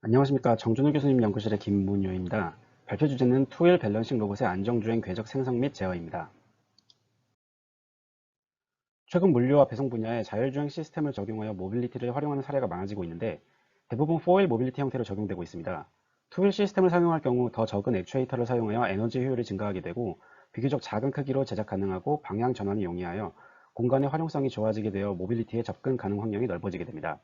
안녕하십니까. 정준호 교수님 연구실의 김문효입니다. 발표 주제는 투일 밸런싱 로봇의 안정주행 궤적 생성 및 제어입니다. 최근 물류와 배송 분야에 자율주행 시스템을 적용하여 모빌리티를 활용하는 사례가 많아지고 있는데 대부분 4일 모빌리티 형태로 적용되고 있습니다. 투일 시스템을 사용할 경우 더 적은 액추에이터를 사용하여 에너지 효율이 증가하게 되고 비교적 작은 크기로 제작 가능하고 방향 전환이 용이하여 공간의 활용성이 좋아지게 되어 모빌리티에 접근 가능 환경이 넓어지게 됩니다.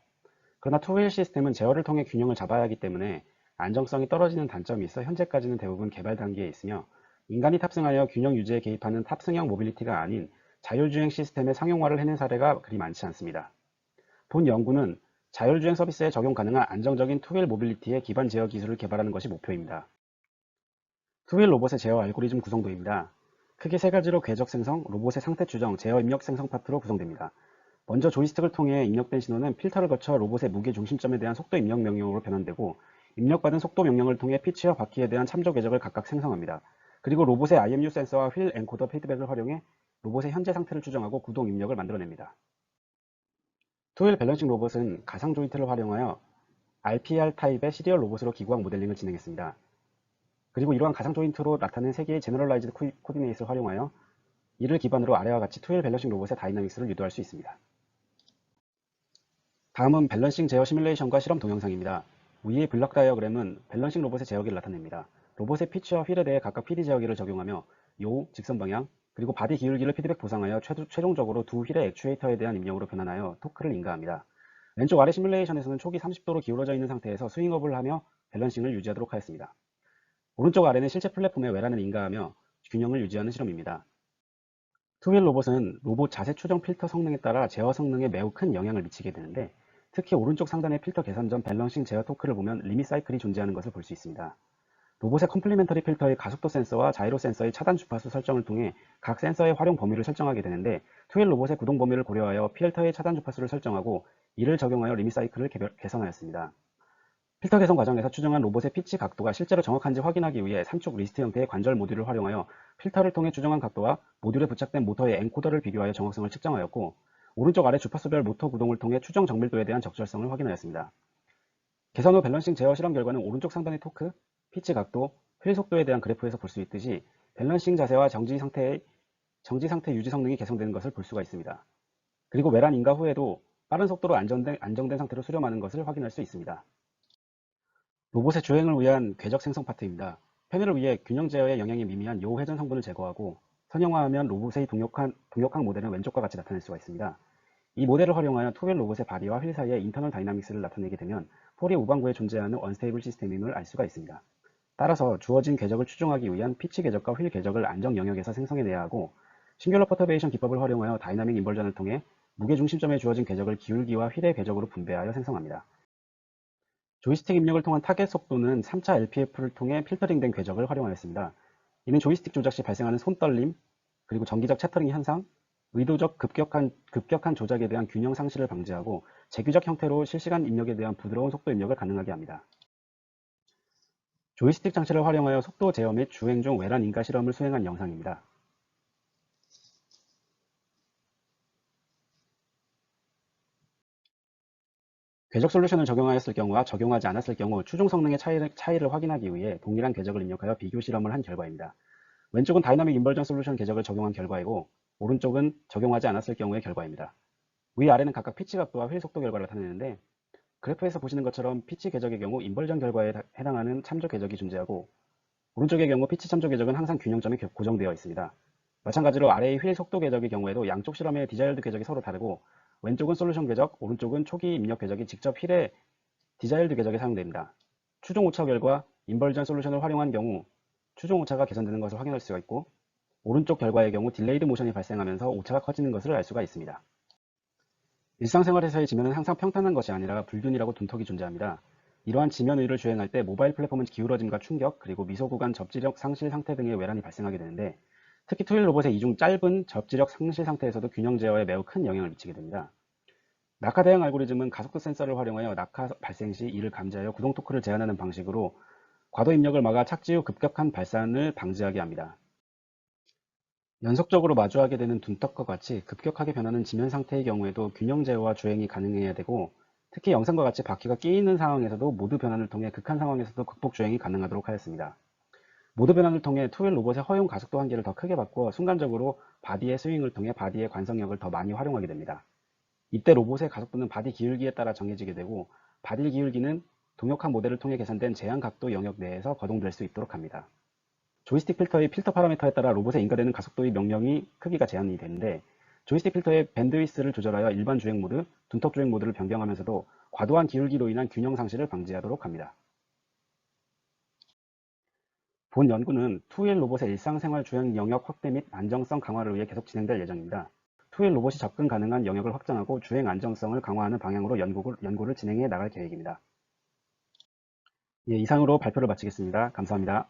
그러나 투휠 시스템은 제어를 통해 균형을 잡아야 하기 때문에 안정성이 떨어지는 단점이 있어 현재까지는 대부분 개발 단계에 있으며 인간이 탑승하여 균형 유지에 개입하는 탑승형 모빌리티가 아닌 자율주행 시스템의 상용화를 해낸 사례가 그리 많지 않습니다. 본 연구는 자율주행 서비스에 적용 가능한 안정적인 투휠 모빌리티의 기반 제어 기술을 개발하는 것이 목표입니다. 투휠 로봇의 제어 알고리즘 구성도입니다. 크게 세 가지로 궤적 생성, 로봇의 상태 추정, 제어 입력 생성 파트로 구성됩니다. 먼저 조이스틱을 통해 입력된 신호는 필터를 거쳐 로봇의 무게 중심점에 대한 속도 입력 명령으로 변환되고 입력받은 속도 명령을 통해 피치와 바퀴에 대한 참조 궤적을 각각 생성합니다. 그리고 로봇의 IMU 센서와 휠 엔코더 피드백을 활용해 로봇의 현재 상태를 추정하고 구동 입력을 만들어냅니다. 투휠 밸런싱 로봇은 가상 조인트를 활용하여 RPR 타입의 시리얼 로봇으로 기구학 모델링을 진행했습니다. 그리고 이러한 가상 조인트로 나타낸 세 개의 제너럴라이즈드 코디네이트를 활용하여 이를 기반으로 아래와 같이 투휠 밸런싱 로봇의 다이나믹스를 유도할 수 있습니다. 다음은 밸런싱 제어 시뮬레이션과 실험 동영상입니다. 위의 블럭 다이어그램은 밸런싱 로봇의 제어기를 나타냅니다. 로봇의 피치와 휠에 대해 각각 PD 제어기를 적용하며 요, 직선 방향, 그리고 바디 기울기를 피드백 보상하여 최종적으로 두 휠의 액추에이터에 대한 입력으로 변환하여 토크를 인가합니다. 왼쪽 아래 시뮬레이션에서는 촉이 30도로 기울어져 있는 상태에서 스윙업을 하며 밸런싱을 유지하도록 하였습니다. 오른쪽 아래는 실제 플랫폼에 외란을 인가하며 균형을 유지하는 실험입니다. 투휠 로봇은 로봇 자세 추정 필터 성능에 따라 제어 성능에 매우 큰 영향을 미치게 되는데 특히 오른쪽 상단의 필터 개선 전 밸런싱 제어 토크를 보면 리밋 사이클이 존재하는 것을 볼 수 있습니다. 로봇의 컴플리멘터리 필터의 가속도 센서와 자이로 센서의 차단 주파수 설정을 통해 각 센서의 활용 범위를 설정하게 되는데 투휠 로봇의 구동 범위를 고려하여 필터의 차단 주파수를 설정하고 이를 적용하여 리밋 사이클을 개선하였습니다. 필터 개선 과정에서 추정한 로봇의 피치 각도가 실제로 정확한지 확인하기 위해 3촉 리스트 형태의 관절 모듈을 활용하여 필터를 통해 추정한 각도와 모듈에 부착된 모터의 엔코더를 비교하여 정확성을 측정하였고 오른쪽 아래 주파수별 모터 구동을 통해 추정 정밀도에 대한 적절성을 확인하였습니다. 개선 후 밸런싱 제어 실험 결과는 오른쪽 상단의 토크, 피치 각도, 휠 속도에 대한 그래프에서 볼 수 있듯이 밸런싱 자세와 정지 상태 유지 성능이 개선되는 것을 볼 수가 있습니다. 그리고 외란 인가 후에도 빠른 속도로 안정된 상태로 수렴하는 것을 확인할 수 있습니다. 로봇의 주행을 위한 궤적 생성 파트입니다. 편의를 위해 균형 제어에 영향이 미미한 요 회전 성분을 제거하고 선형화하면 로봇의 동력학 모델은 왼쪽과 같이 나타낼 수가 있습니다. 이 모델을 활용하여 투휠 로봇의 바디와 휠 사이의 인터널 다이나믹스를 나타내게 되면 폴이 우방구에 존재하는 언스테이블 시스템임을 알 수가 있습니다. 따라서 주어진 궤적을 추종하기 위한 피치 궤적과 휠 궤적을 안정 영역에서 생성해내야 하고 싱귤러 퍼터베이션 기법을 활용하여 다이나믹 인벌전을 통해 무게 중심점에 주어진 궤적을 기울기와 휠의 궤적으로 분배하여 생성합니다. 조이스틱 입력을 통한 타겟 속도는 3차 LPF를 통해 필터링된 궤적을 활용하였습니다. 이는 조이스틱 조작 시 발생하는 손떨림, 그리고 정기적 차터링 현상, 의도적 급격한 조작에 대한 균형 상실을 방지하고 재규적 형태로 실시간 입력에 대한 부드러운 속도 입력을 가능하게 합니다. 조이스틱 장치를 활용하여 속도 제어 및 주행 중 외란 인가 실험을 수행한 영상입니다. 궤적 솔루션을 적용하였을 경우와 적용하지 않았을 경우 추종 성능의 차이를 확인하기 위해 동일한 궤적을 입력하여 비교 실험을 한 결과입니다. 왼쪽은 다이나믹 인벌전 솔루션 궤적을 적용한 결과이고 오른쪽은 적용하지 않았을 경우의 결과입니다. 위아래는 각각 피치 각도와 휠 속도 결과를 나타내는데 그래프에서 보시는 것처럼 피치 궤적의 경우 인벌전 결과에 해당하는 참조 궤적이 존재하고 오른쪽의 경우 피치 참조 궤적은 항상 균형점에 고정되어 있습니다. 마찬가지로 아래의 휠 속도 궤적의 경우에도 양쪽 실험의 디자이어드 궤적이 서로 다르고 왼쪽은 솔루션 궤적, 오른쪽은 초기 입력 궤적이 직접 휠의 디자이어드 궤적에 사용됩니다. 추종 오차 결과 인벌전 솔루션을 활용한 경우 추종 오차가 개선되는 것을 확인할 수가 있고 오른쪽 결과의 경우 딜레이드 모션이 발생하면서 오차가 커지는 것을 알 수가 있습니다. 일상생활에서의 지면은 항상 평탄한 것이 아니라 불균이라고 둔턱이 존재합니다. 이러한 지면 위를 주행할 때 모바일 플랫폼은 기울어짐과 충격, 그리고 미소 구간 접지력 상실 상태 등의 외란이 발생하게 되는데 특히 투휠 로봇의 이중 짧은 접지력 상실 상태에서도 균형 제어에 매우 큰 영향을 미치게 됩니다. 낙하 대응 알고리즘은 가속도 센서를 활용하여 낙하 발생 시 이를 감지하여 구동 토크를 제한하는 방식으로 과도 입력을 막아 착지 후 급격한 발산을 방지하게 합니다. 연속적으로 마주하게 되는 둔턱과 같이 급격하게 변하는 지면 상태의 경우에도 균형 제어와 주행이 가능해야 되고 특히 영상과 같이 바퀴가 끼 있는 상황에서도 모드 변환을 통해 극한 상황에서도 극복 주행이 가능하도록 하였습니다. 모드 변환을 통해 투휠 로봇의 허용 가속도 한계를 더 크게 바꾸어 순간적으로 바디의 스윙을 통해 바디의 관성력을 더 많이 활용하게 됩니다. 이때 로봇의 가속도는 바디 기울기에 따라 정해지게 되고, 바디 기울기는 동역한 모델을 통해 계산된 제한 각도 영역 내에서 거동될 수 있도록 합니다. 조이스틱 필터의 필터 파라미터에 따라 로봇에 인가되는 가속도의 명령이 크기가 제한이 되는데, 조이스틱 필터의 밴드위스를 조절하여 일반 주행 모드, 둔턱 주행 모드를 변경하면서도 과도한 기울기로 인한 균형 상실을 방지하도록 합니다. 본 연구는 투휠 로봇의 일상생활 주행 영역 확대 및 안정성 강화를 위해 계속 진행될 예정입니다. 투휠 로봇이 접근 가능한 영역을 확장하고 주행 안정성을 강화하는 방향으로 연구를 진행해 나갈 계획입니다. 예, 이상으로 발표를 마치겠습니다. 감사합니다.